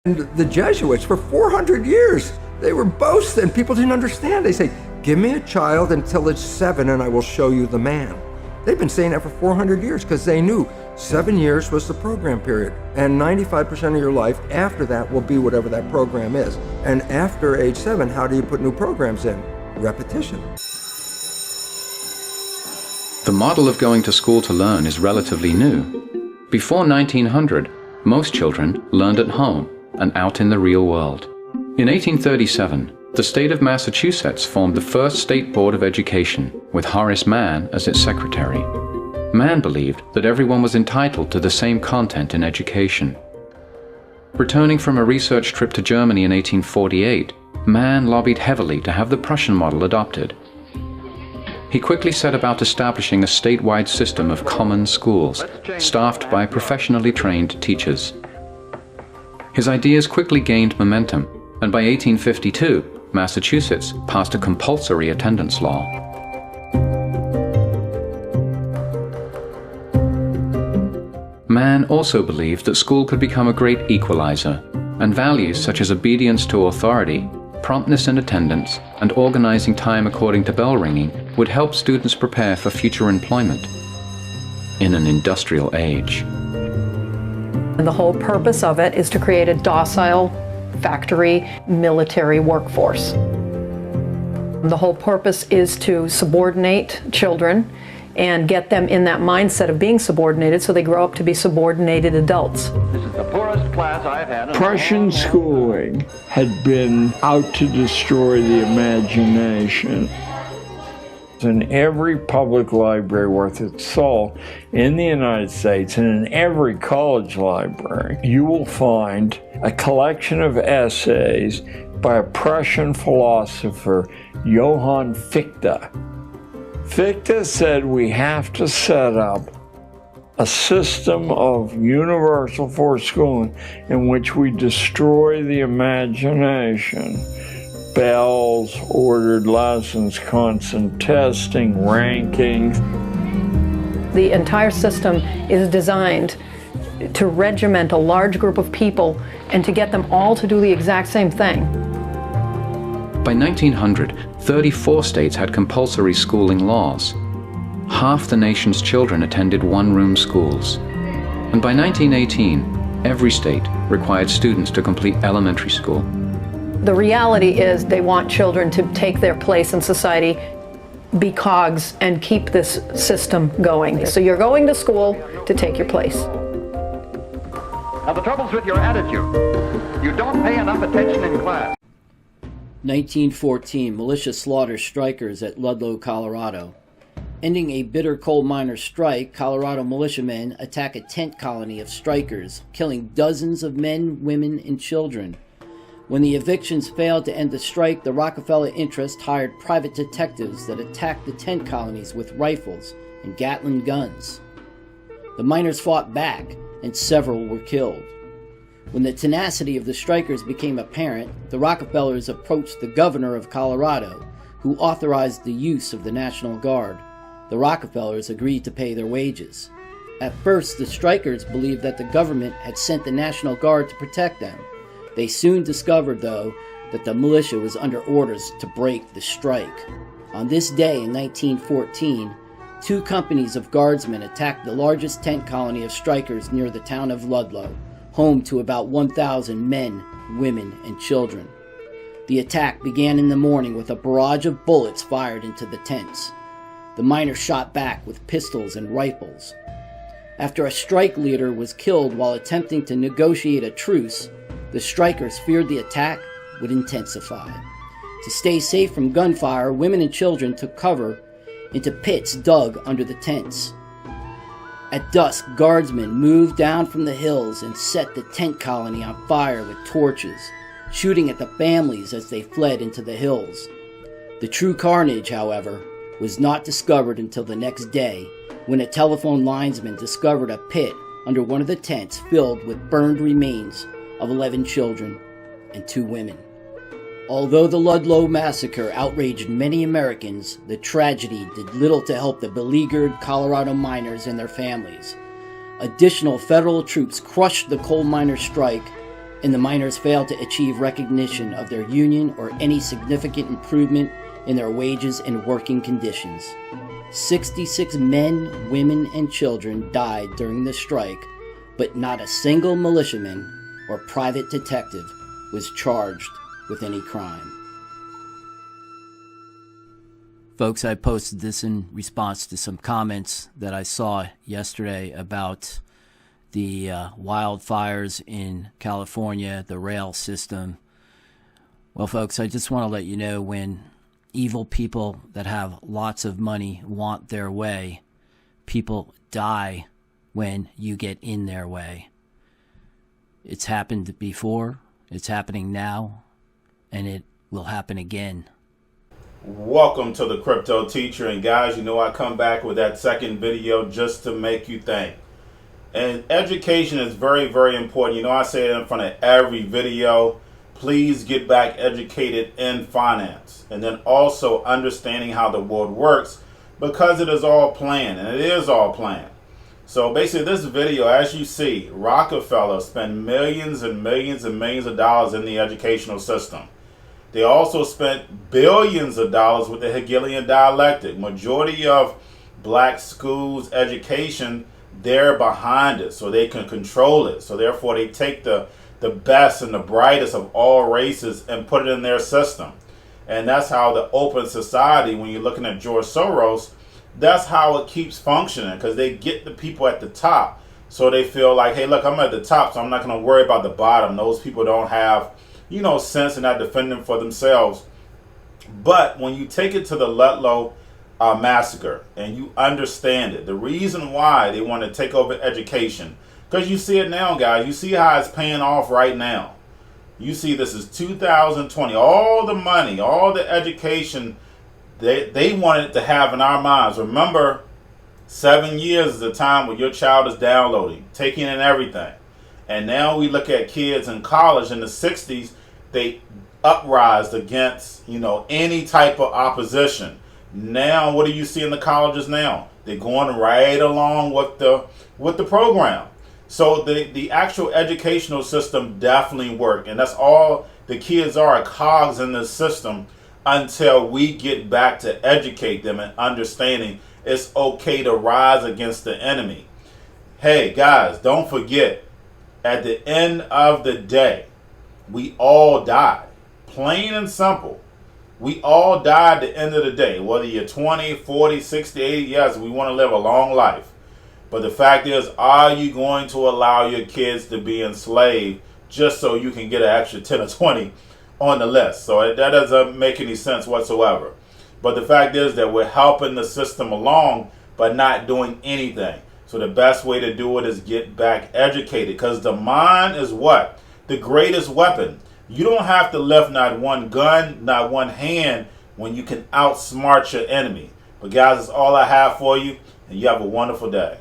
And the Jesuits, for 400 years, they were boasting. People didn't understand. They say, give me a child until it's 7 and I will show you the man. They've been saying that for 400 years because they knew 7 years was the program period. And 95% of your life after that will be whatever that program is. And after age 7, how do you put new programs in? Repetition. The model of going to school to learn is relatively new. Before 1900, most children learned at home and out in the real world. In 1837, the state of Massachusetts formed the first state board of education, with Horace Mann as its secretary. Mann believed that everyone was entitled to the same content in education. Returning from a research trip to Germany in 1848, Mann lobbied heavily to have the Prussian model adopted. He quickly set about establishing a statewide system of common schools, staffed by professionally trained teachers. His ideas quickly gained momentum, and by 1852, Massachusetts passed a compulsory attendance law. Mann also believed that school could become a great equalizer, and values such as obedience to authority, promptness in attendance, and organizing time according to bell ringing would help students prepare for future employment in an industrial age. And the whole purpose of it is to create a docile factory military workforce. The whole purpose is to subordinate children and get them in that mindset of being subordinated so they grow up to be subordinated adults. This is the poorest class I've had. Prussian schooling had been out to destroy the imagination. In every public library worth its salt in the United States and in every college library, you will find a collection of essays by a Prussian philosopher, Johann Fichte. Fichte said we have to set up a system of universal forced schooling in which we destroy the imagination. Bells, ordered lessons, constant testing, rankings. The entire system is designed to regiment a large group of people and to get them all to do the exact same thing. By 1900, 34 states had compulsory schooling laws. Half the nation's children attended one-room schools. And by 1918, every state required students to complete elementary school. The reality is they want children to take their place in society, be cogs, and keep this system going. So you're going to school to take your place. Now the trouble's with your attitude. You don't pay enough attention in class. 1914, militia slaughters strikers at Ludlow, Colorado. Ending a bitter coal miners' strike, Colorado militiamen attack a tent colony of strikers, killing dozens of men, women, and children. When the evictions failed to end the strike, the Rockefeller interest hired private detectives that attacked the tent colonies with rifles and Gatling guns. The miners fought back, and several were killed. When the tenacity of the strikers became apparent, the Rockefellers approached the governor of Colorado, who authorized the use of the National Guard. The Rockefellers agreed to pay their wages. At first, the strikers believed that the government had sent the National Guard to protect them. They soon discovered, though, that the militia was under orders to break the strike. On this day in 1914, 2 companies of guardsmen attacked the largest tent colony of strikers near the town of Ludlow, home to about 1,000 men, women, and children. The attack began in the morning with a barrage of bullets fired into the tents. The miners shot back with pistols and rifles. After a strike leader was killed while attempting to negotiate a truce, the strikers feared the attack would intensify. To stay safe from gunfire, women and children took cover into pits dug under the tents. At dusk, guardsmen moved down from the hills and set the tent colony on fire with torches, shooting at the families as they fled into the hills. The true carnage, however, was not discovered until the next day, when a telephone linesman discovered a pit under one of the tents filled with burned remains of 11 children and 2 women. Although the Ludlow massacre outraged many Americans, the tragedy did little to help the beleaguered Colorado miners and their families. Additional federal troops crushed the coal miners' strike, and the miners failed to achieve recognition of their union or any significant improvement in their wages and working conditions. 66 men, women, and children died during the strike, but not a single militiaman or private detective was charged with any crime. Folks, I posted this in response to some comments that I saw yesterday about the wildfires in California, the rail system. Well, folks, I just want to let you know, when evil people that have lots of money want their way, people die when you get in their way. It's happened before, it's happening now, and it will happen again. Welcome to the Crypto Teacher, and guys, you know I come back with that second video just to make you think. And education is very, very important. You know I say it in front of every video. Please get back educated in finance, and then also understanding how the world works, because it is all planned, and it is all planned. So basically this video, as you see, Rockefeller spent millions and millions and millions of dollars in the educational system. They also spent billions of dollars with the Hegelian dialectic. Majority of black schools' education, they're behind it, so they can control it. So therefore they take the best and the brightest of all races and put it in their system. And that's how the open society, when you're looking at George Soros, that's how it keeps functioning, because they get the people at the top. So they feel like, hey, look, I'm at the top, so I'm not going to worry about the bottom. Those people don't have, you know, sense and not defending for themselves. But when you take it to the Ludlow massacre and you understand it, the reason why they want to take over education, because you see it now, guys. You see how it's paying off right now. You see this is 2020. All the money, all the education they wanted to have in our minds. Remember, 7 years is the time when your child is downloading, taking in everything. And now we look at kids in college in the 60s, they uprised against, you know, any type of opposition. Now, what do you see in the colleges now? They're going right along with the program. So the actual educational system definitely worked. And that's all the kids are, cogs in the system, until we get back to educate them and understanding it's okay to rise against the enemy. Hey, guys, don't forget, at the end of the day, we all die. Plain and simple. We all die at the end of the day. Whether you're 20, 40, 60, 80, yes, we want to live a long life. But the fact is, are you going to allow your kids to be enslaved just so you can get an extra 10 or 20 on the list? So that doesn't make any sense whatsoever. But the fact is that we're helping the system along, but not doing anything. So the best way to do it is get back educated, because the mind is what? The greatest weapon. You don't have to lift not one gun, not one hand, when you can outsmart your enemy. But guys, that's all I have for you, and you have a wonderful day.